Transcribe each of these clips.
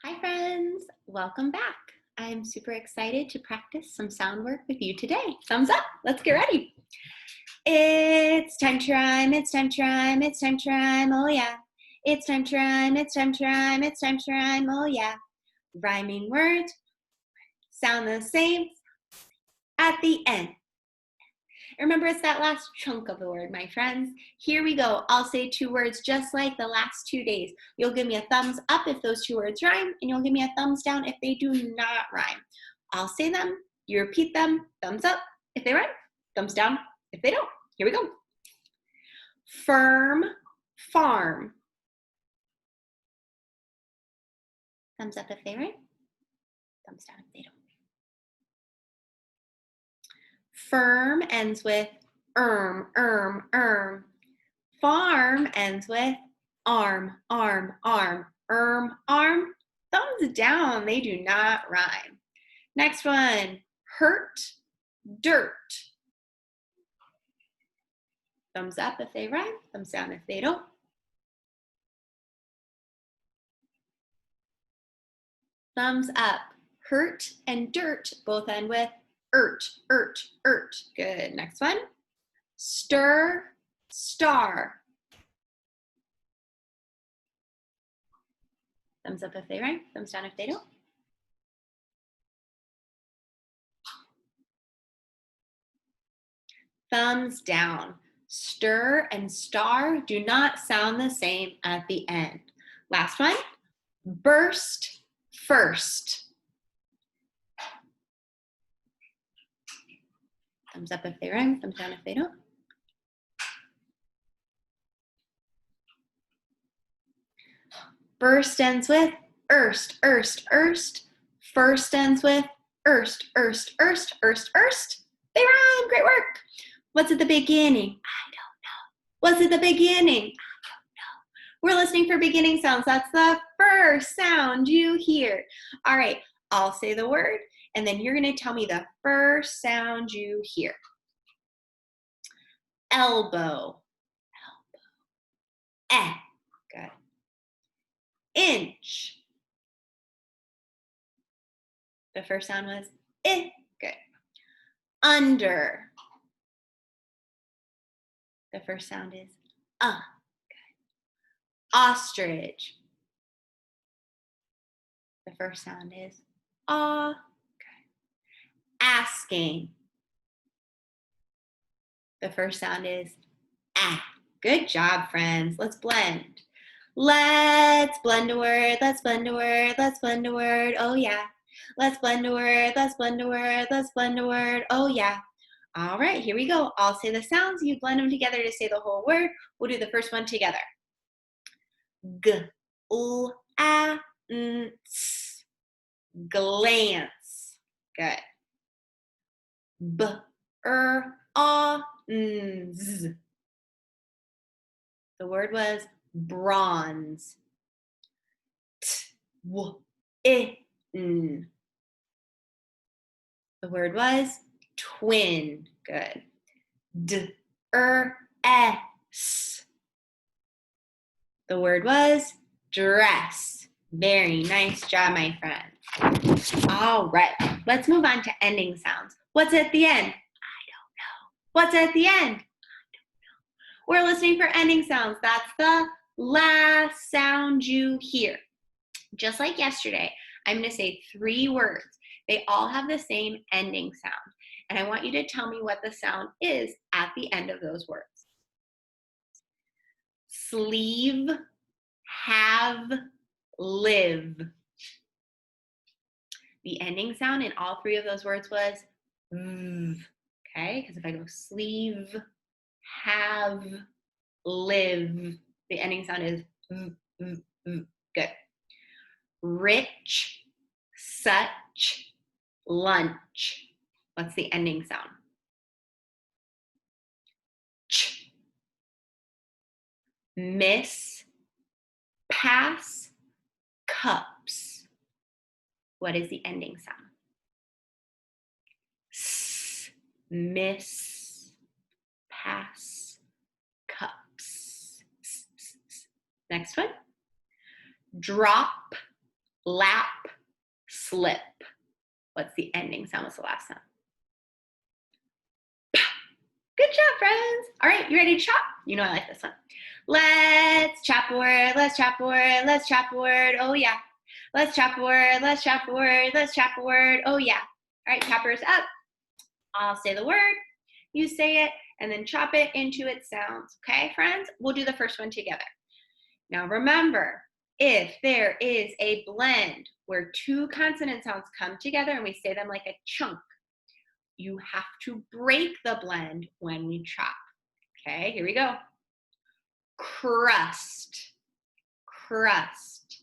Hi friends, welcome back. I'm super excited to practice some sound work with you today. Thumbs up, let's get ready. It's time to rhyme, it's time to rhyme, it's time to rhyme, oh yeah. It's time to rhyme, it's time to rhyme, it's time to rhyme, oh yeah. Rhyming words sound the same at the end. Remember, it's that last chunk of the word, my friends. Here we go. I'll say two words just like the last 2 days. You'll give me a thumbs up if those two words rhyme, and you'll give me a thumbs down if they do not rhyme. I'll say them, you repeat them, thumbs up if they rhyme, thumbs down if they don't. Here we go. Firm, farm. Thumbs up if they rhyme, thumbs down if they don't. Firm ends with erm. Farm ends with arm. Arm. Thumbs down, they do not rhyme. Next one, hurt, dirt. Thumbs up if they rhyme, thumbs down if they don't. Thumbs up, hurt and dirt both end with ert. Good, next one. Stir, star. Thumbs up if they rhyme, thumbs down if they don't. Thumbs down. Stir and star do not sound the same at the end. Last one, burst, first. Thumbs up if they rhyme, thumbs down if they don't. Burst ends with erst. First ends with erst. They rhyme, great work. What's at the beginning? I don't know. What's at the beginning? I don't know. We're listening for beginning sounds. That's the first sound you hear. All right, I'll say the word, and then you're gonna tell me the first sound you hear. Elbow. Good. Inch. The first sound was eh. Good. Under. The first sound is Good. Ostrich. The first sound is Good. Asking. The first sound is ah. Good job, friends. Let's blend. Let's blend a word. Oh yeah. Let's blend a word. Oh yeah. All right, here we go. I'll say the sounds. You blend them together to say the whole word. We'll do the first one together. G, l, a, n, s. Glance. Good. B, a, n, z. The word was bronze. T, w, I, n. The word was twin. Good. D, s. The word was dress. Very nice job, my friend. All right, let's move on to ending sounds. What's at the end? I don't know. What's at the end? I don't know. We're listening for ending sounds. That's the last sound you hear. Just like yesterday, I'm going to say 3 words. They all have the same ending sound. And I want you to tell me what the sound is at the end of those words. Sleeve, have, live. The ending sound in all 3 of those words was v. Okay, because if I go sleeve, have, live, the ending sound is v. Good. Rich, such, lunch. What's the ending sound? Ch. Miss, pass, cups. What is the ending sound? S, miss, pass, cups. Next one. Drop, lap, slip. What's the ending sound? What's the last sound? Good job, friends. All right, you ready to chop? You know I like this one. Let's chop a word, let's chop a word, let's chop a word, oh yeah. Let's chop a word, let's chop a word, let's chop a word, oh yeah. All right, choppers up. I'll say the word, you say it, and then chop it into its sounds. Okay, friends? We'll do the first one together. Now remember, if there is a blend where two consonant sounds come together and we say them like a chunk, you have to break the blend when we chop. Okay, here we go. Crust, crust,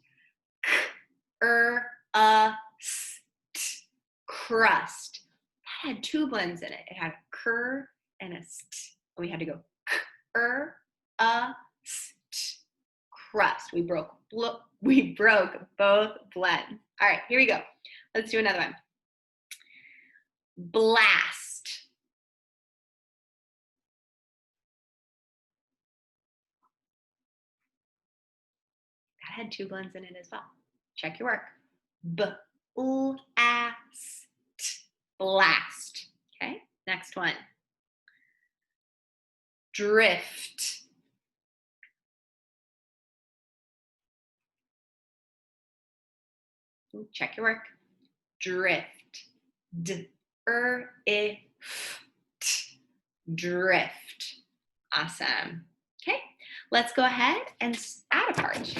crust. That had two blends in it. It had a cur and a st. And we had to go st. Crust. We broke both blends. All right, here we go. Let's do another one. Blast. That had two blends in it as well. Check your work. Blast. Blast. Okay, next one. Drift. Check your work. Drift. Drift. Awesome. Okay, let's go ahead and add a part.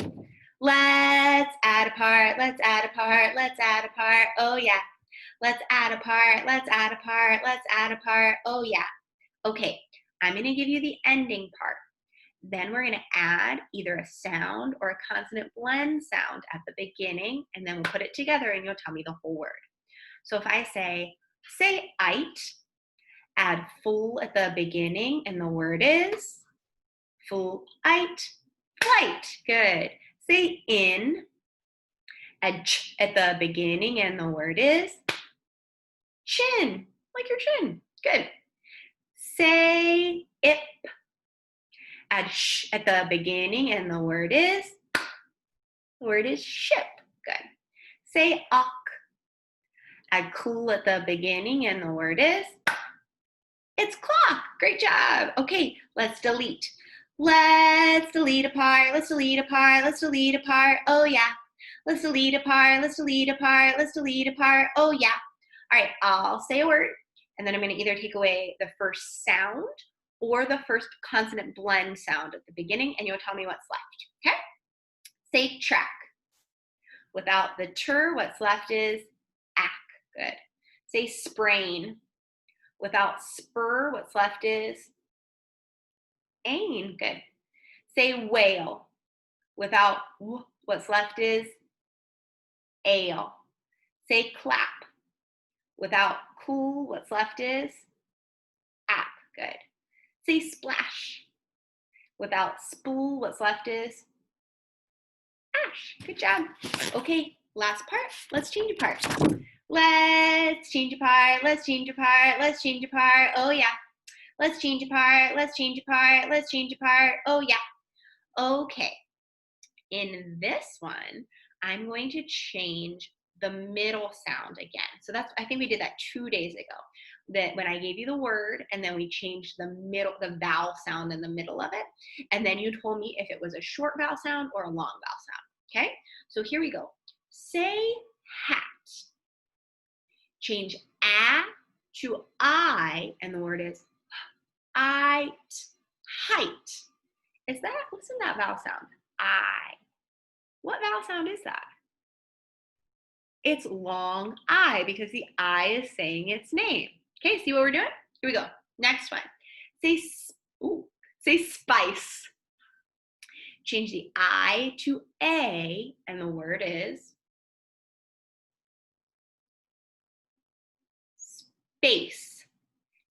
Let's add a part, let's add a part, let's add a part, oh yeah. Let's add a part, let's add a part, let's add a part, oh yeah. Okay, I'm gonna give you the ending part. Then we're gonna add either a sound or a consonant blend sound at the beginning, and then we'll put it together and you'll tell me the whole word. So if I say "ite," add full at the beginning, and the word is full-ite, flight. Good. Say in, add ch at the beginning, and the word is chin, like your chin. Good. Say ip, add sh at the beginning, and the word is ship. Good. Say ok, add cool at the beginning, and the word is it's clock. Great job. Okay, let's delete. Let's delete a part, let's delete a part, let's delete a part, oh yeah. Let's delete a part, let's delete a part, let's delete a part, oh yeah. All right, I'll say a word, and then I'm gonna either take away the first sound or the first consonant blend sound at the beginning, and you'll tell me what's left, okay? Say track. Without the tur, what's left is ack. Good. Say sprain. Without spur, what's left is ain. Good. Say whale. Without w, what's left is ale. Say clap. Without cool, what's left is app. Good. Say splash. Without spool, what's left is ash. Good job. Okay, last part. Let's change a part. Let's change a part. Let's change a part. Let's change a part. Oh yeah. Let's change a part. Let's change a part. Let's change a part. Oh yeah. Okay. In this one, I'm going to change the middle sound again. So that's, I think we did that 2 days ago. That when I gave you the word and then we changed the vowel sound in the middle of it. And then you told me if it was a short vowel sound or a long vowel sound. Okay, so here we go. Say hat. Change a to I, and the word is height. Is that, listen to that vowel sound, I. What vowel sound is that? It's long I, because the I is saying its name. Okay, see what we're doing? Here we go. Next one. Say spice. Change the I to A, and the word is space.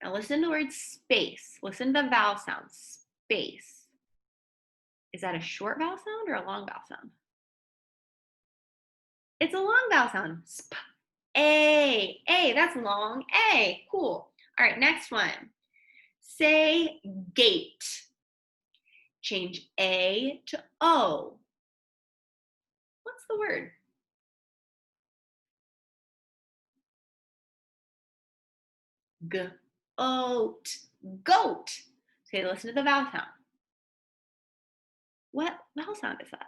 Now listen to the word space. Listen to the vowel sound, space. Is that a short vowel sound or a long vowel sound? It's a long vowel sound. Sp. A, that's long. A, cool. All right, next one. Say gate. Change A to O. What's the word? G-oat, goat. Okay, listen to the vowel sound. What vowel sound is that?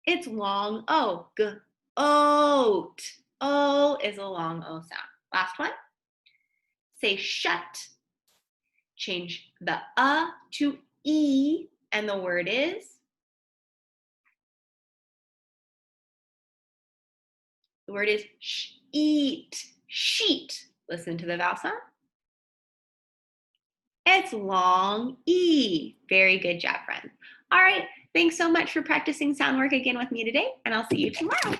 It's long O, G-oat. O is a long O sound. Last one. Say shut. Change the to E, and the word is? The word is eat, sheet. Listen to the vowel sound. It's long E. Very good job, friends. All right, thanks so much for practicing sound work again with me today, and I'll see you tomorrow.